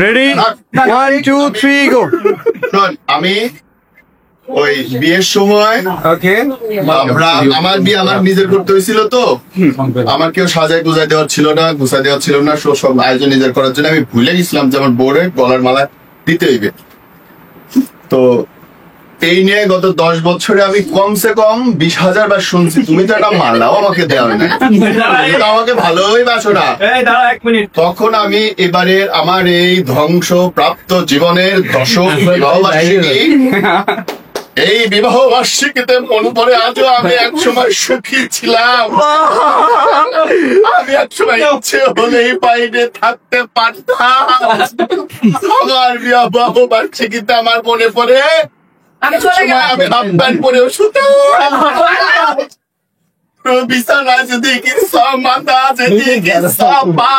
Ready 1 2 3 গো। আমি ওই বিয়ের সময় ওকে আমার বিয়ে আমার নিজের করতে হয়েছিল, তো আমার কেউ সাজাই গুজাই দেওয়ার ছিল না, গুছাই দেওয়ার ছিল না, সব আয়োজন নিজের করার জন্য আমি ভুলে গেছিলাম যে আমার বউরে গলার মালা দিতে হইবে। তো এই নিয়ে গত 10 বছরে আমি কমসে কম 20,000 বার শুনছি তুমি তো একটা মালাও আমাকে দেওয়া না, আমাকে ভালোই বাসো না। তখন আমি এবারে আমার এই ধ্বংস প্রাপ্ত জীবনের দশম বিবাহবার্ষিকী, এই বিবাহ বার্ষিকীতে মনে পড়ে আজও আমি একসময় সুখী ছিলাম। আমি একসময় ইচ্ছে হলেই বাইরে থাকতে পারতাম। আমার বিবাহ বার্ষিকীতে আমার মনে পড়ে আমি হাফ প্যান্ট পরেও শুতাম, বিছানা যেদিকে সব মাথা যেদিকে সব পা,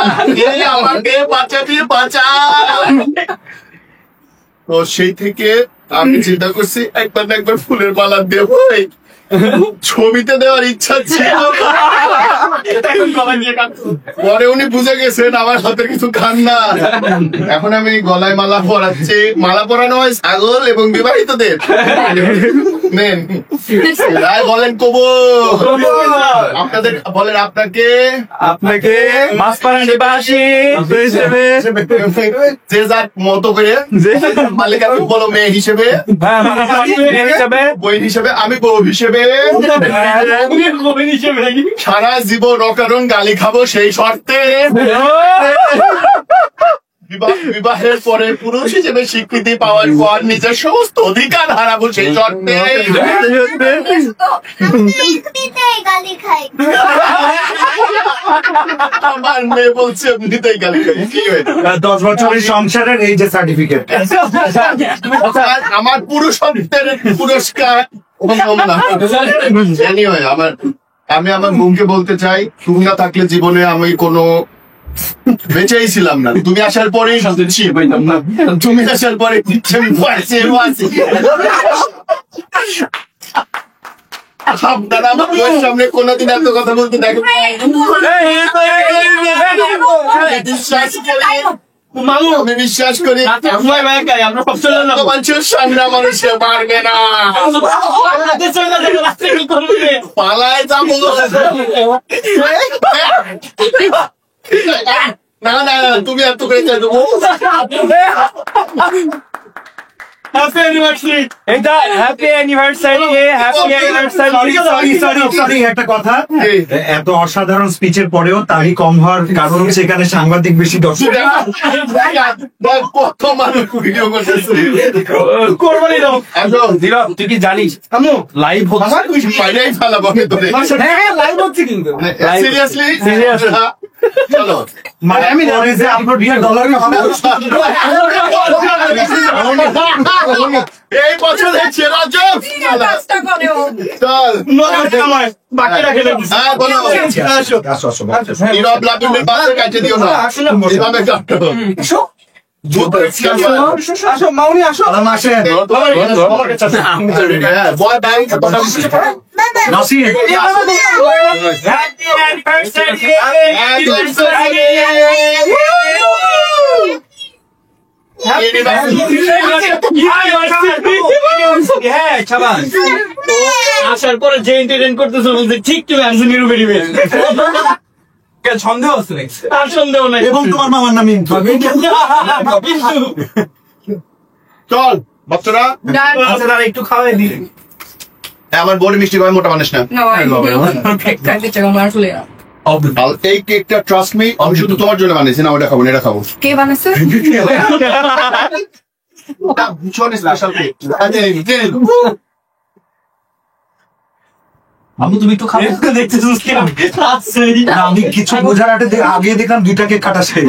আমাকে বাঁচাবি বাঁচা। তো সেই থেকে আমি চিন্তা করছি একবার না একবার ফুলের মালা দেবো, ছবিতে দেওয়ার ইচ্ছা ছিল। পরে উনি বুঝে গেছেন আমার হাতে কিছু খান না, এখন আমি গলায় মালা পরাচ্ছি। মালা পরানো হয় ছাগল এবং বিবাহিতদের। নেন বলেন কবো আপনাদের, বলেন আপনাকে আপনাকে মাসপাড়ানিবাসী হিসেবে যে যার মতো করে মালিক আপনি বলো মেয়ে হিসেবে, বই হিসেবে, আমি বউ হিসেবে সারা জীবন অকারণ গালি খাবো সেই শর্তে, বিবাহের পরে পুরুষ হিসেবে স্বীকৃতি পাওয়ার পর নিজের সমস্ত অধিকার হারাবো সেই শর্তে। আমার মেয়ে বলছে এমনিতেই গালি খাই। 10 বছরের সংসারের এই যে সার্টিফিকেট, আমার পুরুষত্বের পুরস্কার। আমি আমার বোনকে বলতে চাই, তুমি না থাকলে জীবনে আমি কোনো বেঁচেই ছিলাম না। তুমি আসার পরেই তুমি আসার পরে আপনারা আমার বউয়ের সামনে কোনোদিন এত কথা বলতে দেখেন? আমি বিশ্বাস করি মানুষের সামনে মানুষে পারবে না, পালায় যাবো না। না না তুমি এত করে দেবো। হ্যাপি অ্যানিভার্সারি, এটা happy anniversary, happy anniversary. Sorry একটা কথা, এত অসাধারণ স্পিচের পরেও তারই কম হওয়ার কারণ হচ্ছে এখানে সাংবাদিক বেশি দর্শক। কত মানুষ ভিডিও করতেছে, কোরবানি দাও। তুই কি জানিস লাইভ হচ্ছে? বাইরেই ফেলাবো তোরে। হ্যাঁ লাইভ হচ্ছে কিন্তু সিরিয়াসলি চলো, মানে আমি জানি যে আপনার $20 এই বছরের সেরা জোক চল বাকি রাখে হ্যাঁ বলো। নীরব লাবিবের পাশে কাটে দিও না, এভাবে কাটো। আসো মাউনি আসো। বয় ব্যাংক নাসির হ্যাপি অ্যানিভার্সারি। হ্যাঁ শাবাশ। আসার পরে যে এন্টারটেইন করতেছো বলতে ঠিক তুমি একজন নিরুপেরিবে সন্দেহ আছে, আর সন্দেহ নাই। এবং তোমার মামার নাম চল বাচ্চারা, একটু খাওয়াই দিই। আমার বড় মিষ্টি ভাই মোটা মানুষ না। এই কেকটা ট্রাস্ট মি আমি শুধু তোমার জন্য বানিয়েছি না, ওটা খাবো না, এটা খাবো। কে বানাচ্ছে? ভীষণ স্পেশাল কেক। তুমি একটু খাবে দেখতেছিস আমি কিছু বোঝার আগে দেখলাম 2টা কেক কাটা শেষ।